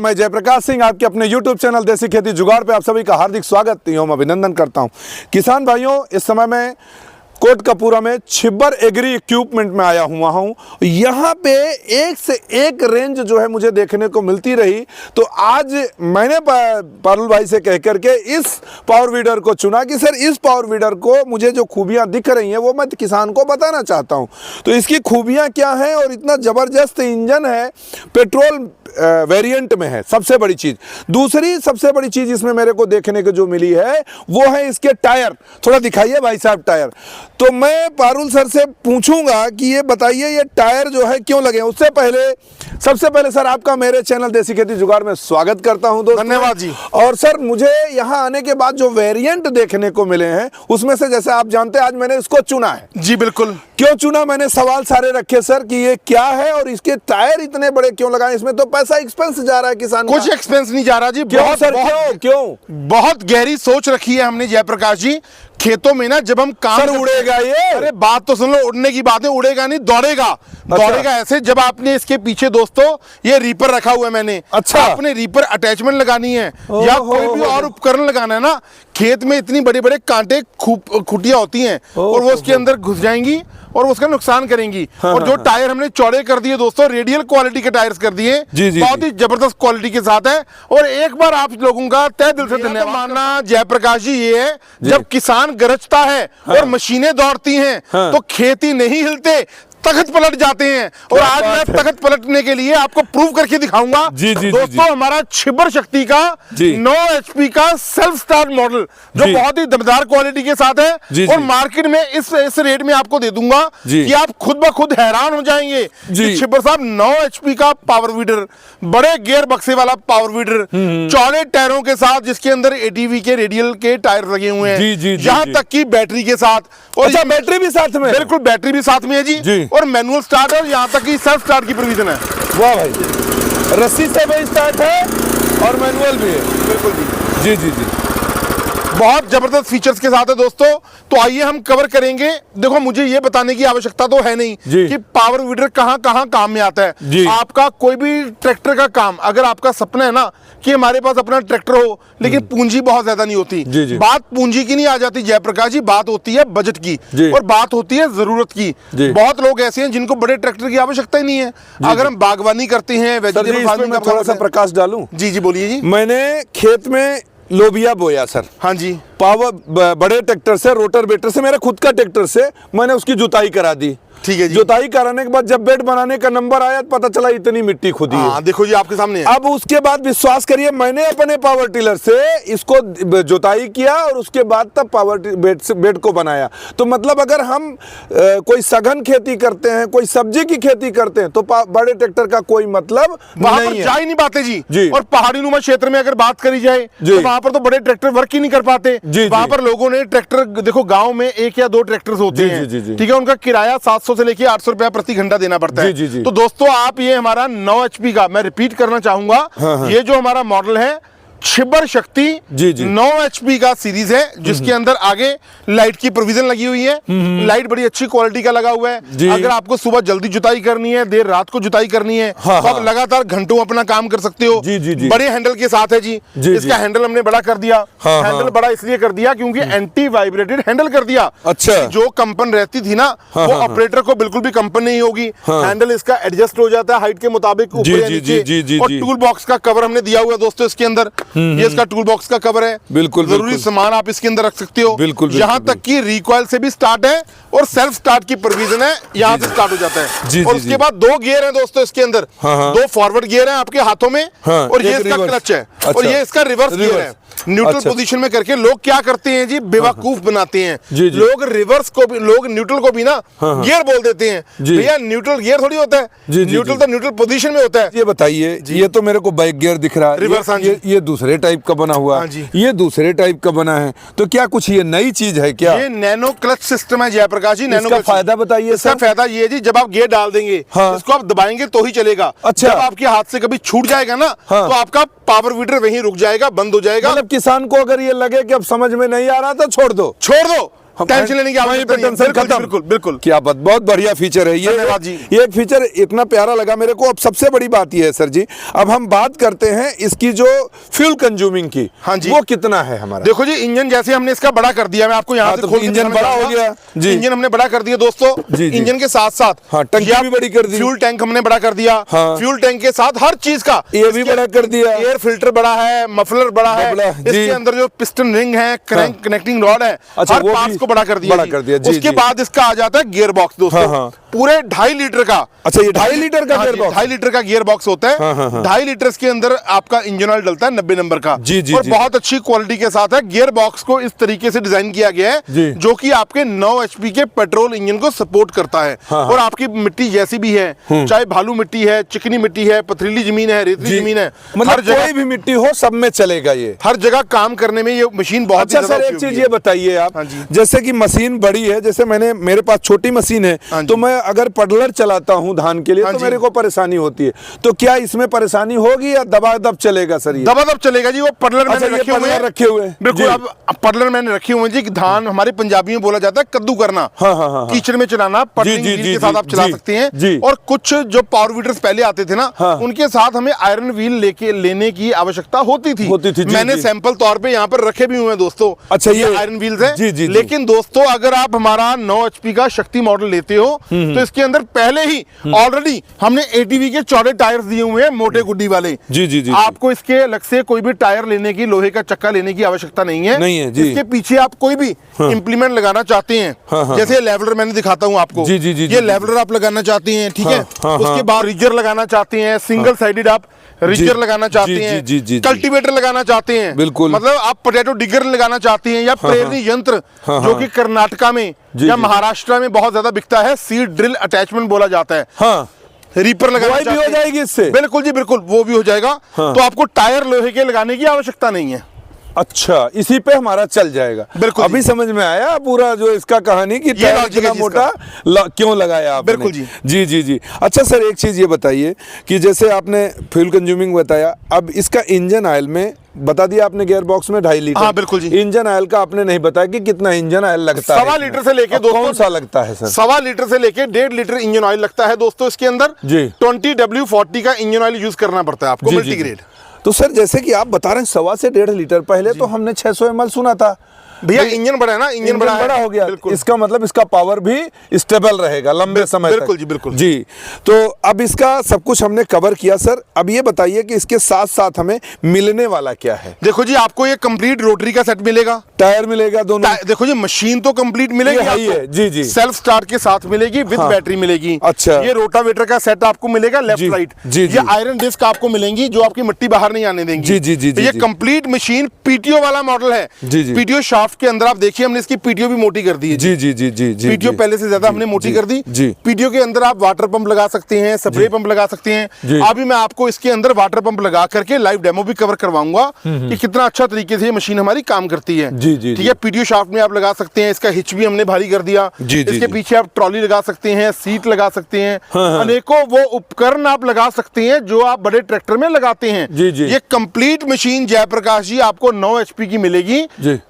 मैं जयप्रकाश सिंह आपके अपने YouTube चैनल देसी खेती जुगाड़ पे आप सभी का हार्दिक स्वागत एवं अभिनंदन करता हूं। किसान भाइयों, इस समय मैं कोटकपूरा में छिब्बर एग्री इक्विपमेंट में आया हुआ हूं। यहाँ पे एक से एक रेंज जो है मुझे देखने को मिलती रही, तो आज मैंने पारुल भाई से कह करके इस पावर वीडर को चुना कि सर इस पावर वीडर को मुझे जो खूबियां दिख रही हैं वो मैं किसान को बताना चाहता हूं। तो इसकी खूबियां क्या हैं और इतना ज़बरदस्त इंजन है, पेट्रोल वेरिएंट में है, सबसे बड़ी चीज़। दूसरी सबसे बड़ी चीज़ इसमें मेरे को देखने को जो मिली है वो है इसके टायर। थोड़ा दिखाइए भाई साहब टायर। तो मैं पारुल सर से पूछूंगा कि ये बताइए ये टायर जो है क्यों लगे। उससे पहले सबसे पहले सर आपका मेरे चैनल देसी खेती जुगाड़ में स्वागत करता हूं दोस्तों। धन्यवाद जी। और सर मुझे यहाँ आने के बाद जो वेरिएंट देखने को मिले हैं उसमें से जैसे आप जानते हैं आज मैंने इसको चुना है। जी बिल्कुल। क्यों चुना, मैंने सवाल सारे रखे सर कि ये क्या है और इसके टायर इतने बड़े क्यों लगाए। इसमें तो पैसा एक्सपेंस जा रहा है किसान कुछ एक्सपेंस नहीं जा रहा जी। क्यों सर, क्यों बहुत गहरी सोच रखी है हमने जयप्रकाश जी। खेतों में ना जब हम काम सर उड़ेगा ये। अरे बात तो सुन लो, उड़ने की बात है, उड़ेगा नहीं, दौड़ेगा। दौड़ेगा ऐसे जब आपने इसके पीछे दोस्तों ये रीपर रखा हुआ है मैंने। अच्छा। आपने रीपर अटैचमेंट लगानी है या कोई भी और उपकरण लगाना है ना, खेत में इतनी बड़े बड़े कांटे खुटियां होती हैं और वो उसके अंदर घुस जाएंगी और उसका नुकसान करेंगी। और जो टायर हमने चौड़े कर दिए दोस्तों, रेडियल क्वालिटी के टायर्स कर दिए, बहुत ही जबरदस्त क्वालिटी के साथ है। और एक बार आप लोगों का तहे दिल से धन्यवाद मानना जयप्रकाश जी ये है, जब किसान गरजता है और मशीनें दौड़ती हैं तो खेती नहीं हिलते, तख्त पलट जाते हैं। और आज मैं तख्त पलटने के लिए आपको प्रूव करके दिखाऊंगा दोस्तों। हमारा छिब्बर शक्ति का 9 HP का सेल्फ स्टार्ट मॉडल जो बहुत ही दमदार क्वालिटी के साथ है और मार्केट में इस रेट में आपको दे दूंगा कि आप खुद ब खुद हैरान हो जाएंगे कि छिब्बर साहब 9 HP का पावर वीडर, बड़े गियर बक्से वाला पावर वीडर, चौड़े टायरों के साथ, जिसके अंदर ATV के रेडियल के टायर लगे हुए हैं, जहां तक की बैटरी के साथ। और बैटरी भी साथ में? बिल्कुल, बैटरी भी साथ में है जी। और मैनुअल स्टार्ट है, यहाँ तक कि सेल्फ स्टार्ट की प्रोविजन है। वाह भाई, रस्सी से भी स्टार्ट है और मैनुअल भी है। बिल्कुल जी। जी। बहुत जबरदस्त फीचर्स के साथ है दोस्तों। तो आइए हम कवर करेंगे। देखो, मुझे ये बताने की आवश्यकता तो है नहीं कि पावर वीडर कहाँ कहाँ काम में आता है। आपका कोई भी ट्रैक्टर का काम, अगर आपका सपना है ना कि हमारे पास अपना ट्रैक्टर हो, लेकिन पूंजी बहुत ज्यादा नहीं होती। बात पूंजी की नहीं आ जाती जयप्रकाश जी, बात होती है बजट की और बात होती है जरूरत की। बहुत लोग ऐसे हैं जिनको बड़े ट्रैक्टर की आवश्यकता ही नहीं है। अगर हम बागवानी करते हैं, वेजिटेबल फार्मिंग का, थोड़ा सा प्रकाश डालूं? जी बोलिए जी। मैंने खेत में लोबिया बोया सर। हाँ जी। पावर बड़े ट्रैक्टर से, रोटर बेटर से, मेरा खुद का ट्रैक्टर से मैंने उसकी जुताई करा दी। ठीक है जी। जुताई कराने के बाद जब बेड बनाने का नंबर आया तो पता चला इतनी मिट्टी खुदी है। देखो जी आपके सामने है। अब उसके बाद विश्वास करिए मैंने अपने पावर टिलर से इसको जुताई किया और उसके बाद तब पावर बेड को बनाया। तो मतलब अगर हम कोई सघन खेती करते हैं, कोई सब्जी की खेती करते हैं तो बड़े ट्रैक्टर का कोई मतलब वहां पर जा ही नहीं पाते जी। और पहाड़ी नुमा क्षेत्र में अगर बात करी जाए तो वहां पर तो बड़े ट्रैक्टर वर्क ही नहीं कर पाते। वहां पर लोगों ने ट्रैक्टर, देखो गाँव में 1 या 2 ट्रैक्टर होते हैं, ठीक है, उनका किराया 700 से लेके 800 रुपया प्रति घंटा देना पड़ता है। तो दोस्तों आप ये हमारा 9 HP का, मैं रिपीट करना चाहूंगा, ये जो हमारा मॉडल है छिब्बर शक्ति 9 HP का सीरीज है, जिसके अंदर आगे लाइट की प्रोविजन लगी हुई है। लाइट बड़ी अच्छी क्वालिटी का लगा हुआ है। अगर आपको सुबह जल्दी जुताई करनी है, देर रात को जुताई करनी है, तो आप लगातार घंटों अपना काम कर सकते हो। बड़े हैंडल के साथ है जी। इसका हैंडल हमने बड़ा कर दिया। हैंडल बड़ा इसलिए कर दिया क्योंकि एंटी वाइब्रेटेड हैंडल कर दिया। अच्छा। जो कंपन रहती थी ना वो ऑपरेटर को बिल्कुल भी कंपन नहीं होगी। हैंडल इसका एडजस्ट हो जाता है हाइट के मुताबिक, ऊपर या नीचे। और टूल बॉक्स का कवर हमने दिया हुआ है दोस्तों इसके अंदर। ये इसका टूल बॉक्स का कवर है। बिल्कुल जरूरी सामान आप इसके अंदर रख सकते हो। बिल्कुल। यहाँ तक कि रिकॉइल से भी स्टार्ट है और सेल्फ स्टार्ट की प्रोविजन है, यहाँ से स्टार्ट हो जाता है। और उसके बाद 2 गियर हैं दोस्तों इसके अंदर। 2 फॉरवर्ड गियर हैं आपके हाथों में और ये इसका क्लच है और ये इसका रिवर्स गियर है। न्यूट्रल पोजीशन में करके लोग क्या करते हैं जी, बेवकूफ बनाते हैं लोग। रिवर्स को भी, लोग न्यूट्रल को भी ना गियर बोल देते हैं। भैया न्यूट्रल गियर थोड़ी होता है, न्यूट्रल तो न्यूट्रल पोजीशन में होता है। ये बताइए, ये तो मेरे को बैक गियर दिख रहा है, रिवर्स। ये दूसरे टाइप का बना हुआ है, ये दूसरे टाइप का बना है। तो क्या कुछ ये नई चीज है क्या? ये नैनो क्लच सिस्टम है जयप्रकाश जी। नैनो का फायदा बताइए। इसका फायदा ये है जी, जब आप गियर डाल देंगे इसको आप दबाएंगे तो ही चलेगा। अच्छा। जब आपके हाथ से कभी छूट जाएगा ना तो आपका पावर वीडर वहीं रुक जाएगा, बंद हो जाएगा। मतलब किसान को अगर ये लगे कि अब समझ में नहीं आ रहा तो छोड़ दो। टेंशन लेने की आवश्यकता नहीं है। टेंशन खत्म। बिल्कुल बिल्कुल। क्या बात, बहुत बढ़िया फीचर है ये। धन्यवाद जी। ये फीचर इतना प्यारा लगा मेरे को। अब सबसे बड़ी बात ये है सर जी, अब हम बात करते हैं इसकी जो फ्यूल कंज्यूमिंग की, हाँ जी, वो कितना है हमारा? देखो जी, इंजन जैसे हमने इसका बड़ा कर दिया, मैं आपको यहाँ से तो खोल के इंजन बड़ा हो गया जी, इंजन हमने बड़ा कर दिया दोस्तों। जी, जी। इंजन के साथ साथ हाँ, टंकी भी बड़ी कर दी, फ्यूल टैंक हमने बड़ा कर दिया। हाँ, फ्यूल टैंक के साथ हर चीज का ये भी बड़ा कर दिया, एयर फिल्टर बड़ा है, मफलर बड़ा है, इसके अंदर जो पिस्टन रिंग है, क्रैंक कनेक्टिंग रॉड है, हर पार्ट्स को बड़ा कर दिया। उसके बाद इसका आ जाता है गियर बॉक्स दोस्तों, पूरे 2.5 लीटर का। अच्छा, ये 2.5 लीटर का गियर बॉक्स? 2.5 लीटर का गियर बॉक्स होता है। 2.5 लीटर के अंदर आपका इंजन ऑयल डलता है 90 नंबर का। जी, जी, और जी, बहुत अच्छी क्वालिटी के साथ है। गियर बॉक्स को इस तरीके से डिजाइन किया गया है जो कि आपके 9 HP के पेट्रोल इंजन को सपोर्ट करता है। और आपकी मिट्टी जैसी भी है, चाहे भालू मिट्टी है, चिकनी मिट्टी है, पथरीली जमीन है, रेतली जमीन है, मतलब कोई भी मिट्टी हो सब में चलेगा ये, हर जगह काम करने में ये मशीन बहुत। अच्छा सर, एक चीज ये बताइए आप, जैसे कि मशीन बड़ी है, जैसे मेरे पास छोटी मशीन है, तो मैं अगर पडलर चलाता हूँ धान के लिए तो मेरे को परेशानी होती है, तो क्या इसमें परेशानी होगी या दबादब चलेगा सर? ये दबादब चलेगा जी। वो पडलर मैंने रखे हुए बिल्कुल। अब पडलर मैंने रखे हुए जी। धान हमारे पंजाबी में बोला जाता है कद्दू करना, कीचड़ में चलाना, पडलिंग व्हील के साथ आप चला सकते हैं। और कुछ जो पावर वीडर्स पहले आते थे ना, उनके साथ हमें आयरन व्हील लेने की आवश्यकता होती थी। मैंने सैंपल तौर पे यहाँ पर रखे भी हुए हैं दोस्तों। अच्छा, ये आयरन व्हील्स है। लेकिन दोस्तों, अगर आप हमारा 9 HP का शक्ति मॉडल लेते हो तो इसके अंदर पहले ही ऑलरेडी हमने ATV के चौड़े टायर्स दिए हुए हैं, मोटे गुड्डी वाले। जी। आपको इसके अलग से कोई भी टायर लेने की, लोहे का चक्का लेने की आवश्यकता नहीं है जी। इसके पीछे आप कोई भी इंप्लीमेंट लगाना चाहते हैं, जैसे लेवलर मैंने दिखाता हूँ आपको, ये लेवलर आप लगाना चाहते हैं, ठीक है। उसके बाद रिजर लगाना चाहते हैं, सिंगल साइडेड आप रिजर लगाना चाहते हैं, कल्टीवेटर लगाना चाहते हैं, बिल्कुल, मतलब आप पोटैटो डिगर लगाना चाहते हैं, या प्रेरणी यंत्र जो कि कर्नाटका में या महाराष्ट्र में बहुत ज्यादा बिकता है, सीड ड्रिल अटैचमेंट बोला जाता है। रीपर लगाना भी हो जाएगी इससे? बिल्कुल जी बिल्कुल, वो भी हो जाएगा। तो आपको टायर लोहे के लगाने की आवश्यकता नहीं है। अच्छा, इसी पे हमारा चल जाएगा। बिल्कुल, अभी समझ में आया पूरा जो इसका कहानी कि टायर इतना मोटा क्यों लगाया आपने। बिल्कुल जी। अच्छा सर, एक चीज ये बताइए कि जैसे आपने फ्यूल कंज्यूमिंग बताया, अब इसका इंजन ऑयल में बता दिया आपने, गियर बॉक्स में 2.5 लीटर। हाँ बिल्कुल जी। इंजन ऑयल का आपने नहीं बताया कि कितना इंजन ऑयल लगता है? 1.25 लीटर से लेके दोस्तों, कौन सा लगता है सर? 1.25 लीटर से लेके 1.5 लीटर इंजन ऑयल लगता है दोस्तों इसके अंदर जी। 20W40 का इंजन ऑयल यूज करना पड़ता है आपको, मल्टीग्रेड। तो सर, जैसे कि आप बता रहे हैं 1.25 से 1.5 लीटर, पहले तो हमने 600 ml सुना था भैया। इंजन बड़ा है ना, इंजन बड़ा हो गया, इसका मतलब इसका पावर भी स्टेबल रहेगा लंबे समय तक। बिल्कुल जी बिल्कुल जी। तो अब इसका सब कुछ हमने कवर किया सर। अब ये बताइए कि इसके साथ साथ हमें मिलने वाला क्या है? देखो जी, आपको ये कंप्लीट रोटरी का सेट मिलेगा, टायर मिलेगा दोनों। देखो जी, मशीन तो कंप्लीट मिलेगी आपको, जी। सेल्फ स्टार्ट के साथ मिलेगी, विद बैटरी मिलेगी। अच्छा, ये रोटावेटर का सेट आपको मिलेगा, लेफ्ट राइट। ये आयरन डिस्क आपको मिलेंगी जो आपकी मिट्टी बाहर नहीं आने देंगी। जी। ये कंप्लीट मशीन PTO वाला मॉडल है। PTO शाफ्ट के अंदर आप देखिए, हमने इसकी PTO भी मोटी कर दी है। जी। PTO पहले से ज्यादा हमने मोटी कर दी। PTO के अंदर आप वाटर पंप लगा सकते हैं, स्प्रे पंप लगा सकते हैं। अभी मैं आपको इसके अंदर वाटर पंप लगा करके लाइव डेमो भी कवर करवाऊंगा कि कितना अच्छा तरीके से ये मशीन हमारी काम करती है। ठीक है। PTO शाफ्ट में आप लगा सकते हैं, इसका हिच भी हमने भारी कर दिया। इसके पीछे आप ट्रॉली लगा सकते हैं, सीट लगा सकते हैं, अनेकों वो उपकरण आप लगा सकते हैं जो आप बड़े ट्रैक्टर में लगाते हैं। ये कंप्लीट मशीन जयप्रकाश जी आपको 9 HP की मिलेगी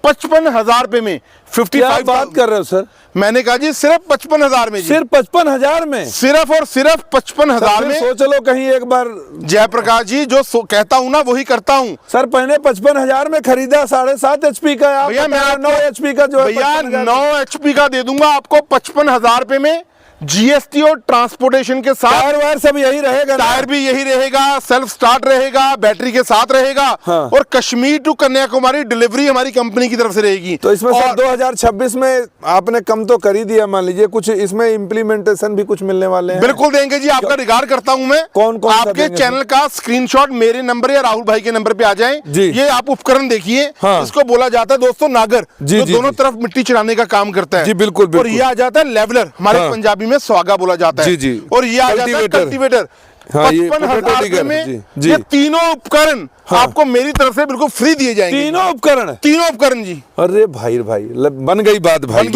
55,000 रुपए में। 55 बात कर रहे हो सर? मैंने कहा जी सिर्फ 55,000 में। सिर्फ 55,000 में? सिर्फ और सिर्फ 55,000 में। सोच लो कहीं एक बार। जयप्रकाश जी, जो कहता हूँ ना वही करता हूँ सर। पहले 55,000 में खरीदा 7.5 HP का, भैया मैं 9 HP का जो है, भैया 9 HP का दे दूंगा आपको 55,000 रुपए में, GST और ट्रांसपोर्टेशन के साथ। टायर वायर सब यही रहेगा? टायर भी यही रहेगा, सेल्फ स्टार्ट रहेगा, बैटरी के साथ रहेगा। और कश्मीर टू कन्याकुमारी डिलीवरी हमारी कंपनी की तरफ से रहेगी। तो इसमें सर 2026 में आपने कम तो कर ही दिया, मान लीजिए कुछ इसमें इम्प्लीमेंटेशन भी कुछ मिलने वाले हैं? बिल्कुल देंगे जी, आपका रिगार्ड करता हूं मैं। कौन आपके चैनल का स्क्रीनशॉट मेरे नंबर या राहुल भाई के नंबर पे आ जाए। ये आप उपकरण देखिए, इसको बोला जाता है दोस्तों नागर, जो दोनों तरफ मिट्टी चढ़ाने का काम करता है। बिल्कुल। और ये आ जाता है लेवलर, हमारे पंजाबी में स्वागा बोला जाता है। और ये आ जाता है कल्टीवेटर। हाँ, ये 55,000 potato रुपए digger, में जी, जी। ये तीनों उपकरण आपको मेरी तरफ से बिल्कुल फ्री दिए जाएंगे। तीनों उपकरण? तीनों उपकरण जी। अरे भाई बन गई बात भाई, बन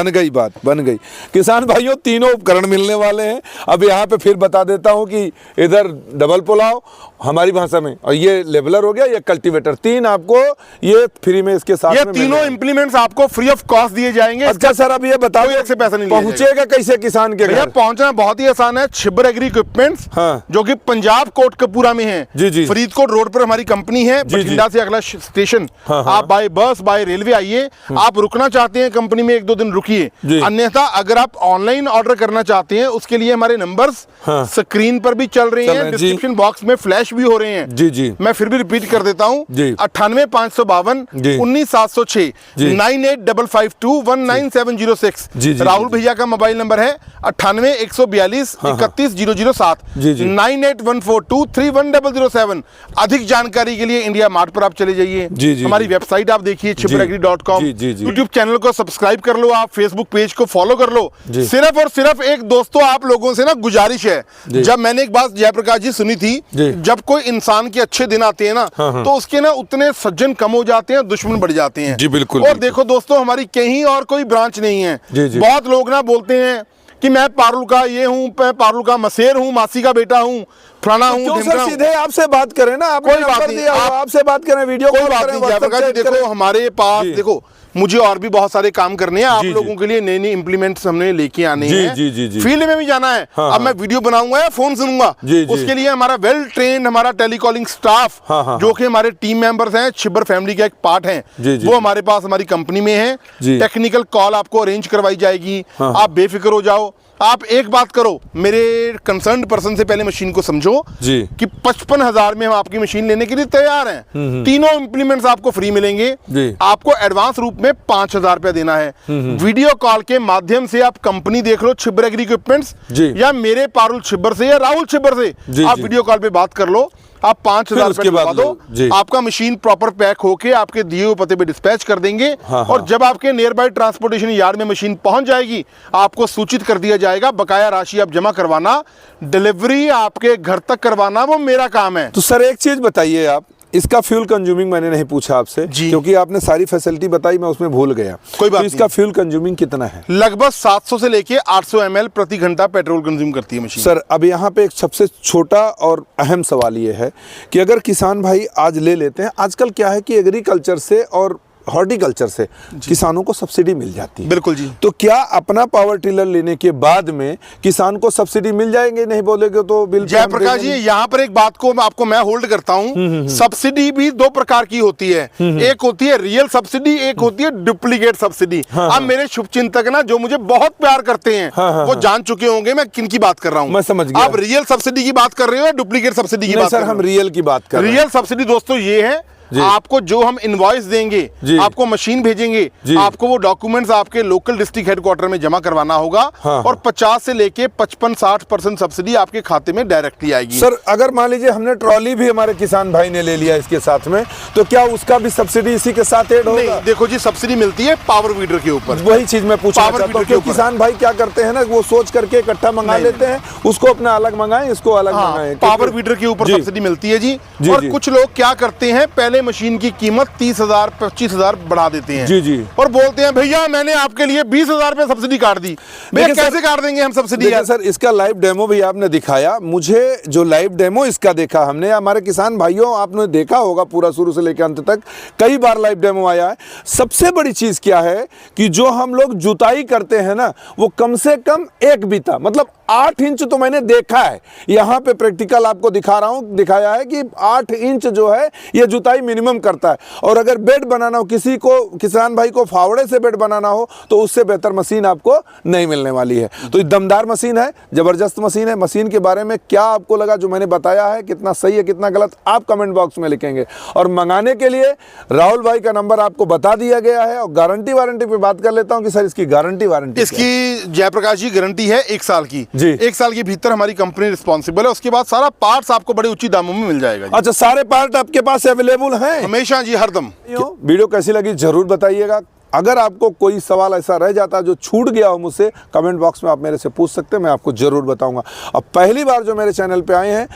गई बात जी। बन गई। किसान भाइयों, तीनों उपकरण मिलने वाले हैं। अब यहाँ पे फिर बता देता हूँ कि इधर डबल पुलाव हमारी भाषा में, और ये लेवलर हो गया, ये कल्टीवेटर, 3 आपको ये फ्री में इसके साथ ये में तीनों इम्प्लीमेंट्स आपको फ्री ऑफ कॉस्ट दिए जाएंगे। अच्छा सर, अब ये बताओ कोई एक से पैसा नहीं लिया पहुंचेगा कैसे किसान के भैया? घर? पहुंचना बहुत ही आसान है। छिब्बर एग्री इक्विपमेंट्स, हाँ। जो कि पंजाब कोटकपूरा में है, जी, जी। फरीदकोट रोड पर हमारी कंपनी है। बठिंडा से अगला स्टेशन। हाँ, हाँ। आप बाय बस बाय रेलवे आइए। आप रुकना चाहते हैं कंपनी में 1-2 दिन रुकिए। जी। अन्यथा अगर आप ऑनलाइन ऑर्डर करना चाहते हैं, उसके लिए हमारे नंबर्स हाँ। स्क्रीन पर भी चल रहे हैं, जी। डिस्क्रिप्शन बॉक्स में फ्लैश भी हो रहे हैं। जी, जी। मैं फिर भी रिपीट कर देता हूँ। जी। 98,552 जी। 19,706 जी। 98,552 19,706। जी, जी, राहुल जी। भैया का मोबाइल नंबर है 98,142 31,007 जी, जी। 98,142 31,007। अधिक जानकारी के लिए इंडिया मार्ट पर आप चले जाइए। जी, जी, हमारी जी। वेबसाइट आप देखिए chipperagri.com। जी, जी, जी। यूट्यूब चैनल को सब्सक्राइब कर लो, आप फेसबुक पेज को फॉलो कर लो। जी। सिर्फ और सिर्फ एक दोस्तों आप लोगों से ना गुजारिश है। जी। जब मैंने एक बात जयप्रकाश जी सुनी थी, जी। जब कोई इंसान के अच्छे दिन आते हैं ना, हाँ, हाँ। तो उसके ना उतने सज्जन कम हो जाते हैं, दुश्मन बढ़ जाते हैं। जी, बिल्कुल, और बिल्कुल। देखो दोस्तों, हमारी कहीं और कोई ब्रांच नहीं है। जी, जी। बहुत लोग ना बोलते हैं कि मैं पारुल का ये हूँ, मैं पारुल का मसेर हूँ, मासी का बेटा हूँ, फलाना हूँ, क्यों ढिमका सर, हूँ। सीधे आपसे बात करें ना, आपने कोई बात नंबर नहीं, दिया हुआ, आपसे बात करें, वीडियो कोई कॉल बात करें, नहीं WhatsApp जयप्रकाश जी। chat देखो करें। हमारे पास जी। देखो, मुझे और भी बहुत सारे काम करने हैं। आप जी, जी। लोगों के लिए नई नई इंप्लीमेंट्स हमने लेके आने जी, हैं। जी, जी, जी। फील्ड में भी जाना है। हाँ, अब मैं वीडियो बनाऊंगा या फोन सुनूंगा, जी, जी। उसके लिए हमारा वेल ट्रेन्ड हमारा टेलीकॉलिंग स्टाफ, हाँ, हाँ, जो कि हमारे टीम मेंबर्स हैं, छिब्बर फैमिली का एक पार्ट है, जी, जी। वो हमारे पास हमारी कंपनी में है। जी। टेक्निकल कॉल आपको अरेंज करवाई जाएगी। हाँ। आप बेफिक्र हो जाओ। आप एक बात करो, मेरे कंसर्न पर्सन से पहले मशीन को समझो जी। कि 55,000 में हम आपकी मशीन लेने के लिए तैयार हैं। तीनों इंप्लीमेंट्स आपको फ्री मिलेंगे। जी। आपको एडवांस रूप में 5,000 रुपया देना है। वीडियो कॉल के माध्यम से आप कंपनी देख लो, छिब्बर एग्री इक्विपमेंट्स, जी। या मेरे पारुल छिब्बर से या राहुल छिब्बर से जी, आप जी। वीडियो कॉल पे बात कर लो। आप 5,000 उसके रुपये बाद दो, जी। आपका मशीन प्रॉपर पैक होके आपके दिए हुए पते पे डिस्पैच कर देंगे। हाँ, और हाँ। जब आपके नियर बाय ट्रांसपोर्टेशन यार्ड में मशीन पहुंच जाएगी, आपको सूचित कर दिया जाएगा। बकाया राशि आप जमा करवाना, डिलीवरी आपके घर तक करवाना, वो मेरा काम है। तो सर एक चीज बताइए आप, इसका फ्यूल कंज्यूमिंग मैंने नहीं पूछा आपसे, जी। क्योंकि आपने सारी फैसिलिटी बताई, मैं उसमें भूल गया। कोई बात तो इसका नहीं। फ्यूल कंज्यूमिंग कितना है? लगभग 700 से लेके 800 ml प्रति घंटा पेट्रोल कंज्यूम करती है मशीन। सर अब यहाँ पे एक सबसे छोटा और अहम सवाल ये है कि अगर किसान भाई आज ले लेते हैं, आजकल क्या है कि एग्रीकल्चर से और हॉर्टिकल्चर से किसानों को सब्सिडी मिल जाती है। बिल्कुल जी। तो क्या अपना पावर टिलर लेने के बाद में किसान को सब्सिडी मिल जाएंगे? नहीं बोलेगे तो बिल पे हम जयप्रकाश जी, देंगे नहीं। यहाँ पर एक बात को आपको मैं होल्ड करता हूँ। सब्सिडी भी 2 प्रकार की होती है। एक होती है रियल सब्सिडी, एक होती है डुप्लीकेट सब्सिडी। अब मेरे शुभचिंतक ना, जो मुझे बहुत प्यार करते हैं, वो जान चुके होंगे मैं किन की बात कर रहा हूँ। मैं समझ गया। आप रियल सब्सिडी की बात कर रहे हो या डुप्लीकेट सब्सिडी की नहीं बात सर, कर रहे हम हो? रियल की बात कर रहे हैं। रियल सब्सिडी दोस्तों ये है, जी। आपको जो हम इनवॉइस देंगे, जी। आपको मशीन भेजेंगे, जी। आपको वो डॉक्यूमेंट्स आपके लोकल डिस्ट्रिक्ट हेडक्वार्टर में जमा करवाना होगा। हाँ, और 50 से लेके 55-60% सब्सिडी आपके खाते में डायरेक्टली आएगी। सर अगर मान लीजिए हमने ट्रॉली भी हमारे किसान भाई ने ले लिया इसके साथ में, तो क्या उसका भी सब्सिडी इसी के साथ ऐड होगा? नहीं, देखो जी, सब्सिडी मिलती है पावर वीडर के ऊपर। वही चीज मैं पूछना पावर चाहता हूँ वीडर के कि ऊपर। किसान भाई क्या करते हैं ना, वो सोच करके इकट्ठा मंगा नहीं, लेते हैं, उसको अपना अलग मंगाएं, इसको अलग हाँ, मंगाएं। पावर वीडर के ऊपर जी। सब्सिडी मिलती है जी। जी, और जी। कुछ लोग क्या करते हैं, पहले मशीन की कीमत 30,000 25,000 बढ़ा देते हैं। जी, जी। और बोलते हैं भैया मैंने आपके लिए 20,000 रुपए सब्सिडी काट दी। भैया देखिए कैसे काट देंगे हम सब्सिडी? देखिए सर, इसका लाइव डेमो भी आपने दिखाया मुझे, जो लाइव डेमो इसका देखा हमने, हमारे किसान भाइयों आपने देखा होगा पूरा शुरू से लेकर अंत तक, कई बार लाइव डेमो आया है। सबसे बड़ी चीज क्या है कि जो हम लोग जुताई करते हैं ना, वो कम से कम 1 बीता, मतलब 8 इंच तो मैंने देखा है। यहाँ पे प्रैक्टिकल आपको दिखा रहा हूँ, दिखाया है कि 8 इंच जो है ये जुताई मिनिमम करता है। और अगर बेड बनाना हो, किसी को किसान भाई को फावड़े से बेड बनाना हो, तो उससे बेहतर मशीन आपको नहीं मिलने वाली है। तो ये दमदार मशीन है, जबरदस्त मशीन है। मशीन के बारे में क्या आपको लगा जो मैंने बताया है, कितना सही है कितना गलत, आप कमेंट बॉक्स में लिखेंगे। और मंगाने के लिए राहुल भाई का नंबर आपको बता दिया गया है। और गारंटी वारंटी पे बात कर लेता हूँ कि सर इसकी गारंटी वारंटी इसकी जयप्रकाश जी गारंटी है 1 साल की जी। 1 साल के भीतर हमारी कंपनी रिस्पॉन्सिबल है। उसके बाद सारा पार्ट्स आपको बड़े उचित दामों में मिल जाएगा जी। अच्छा, सारे पार्ट आपके पास अवेलेबल हैं हमेशा जी, हरदम। वीडियो कैसी लगी जरूर बताइएगा। अगर आपको कोई सवाल ऐसा रह जाता जो छूट गया हो मुझसे, कमेंट बॉक्स में आप मेरे से पूछ सकते हैं, मैं आपको ज़रूर बताऊंगा। अब पहली बार जो मेरे चैनल पे आए हैं,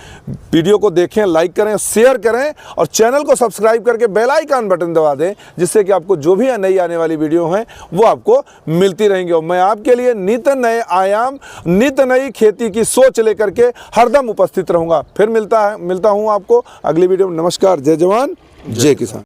वीडियो को देखें, लाइक करें, शेयर करें और चैनल को सब्सक्राइब करके बेल आइकन बटन दबा दें, जिससे कि आपको जो भी नई आने वाली वीडियो हैं वो आपको मिलती रहेंगी। और मैं आपके लिए नित नए आयाम, नित नई खेती की सोच लेकर के हरदम उपस्थित रहूंगा। फिर मिलता हूं आपको अगली वीडियो में। नमस्कार, जय जवान, जय किसान।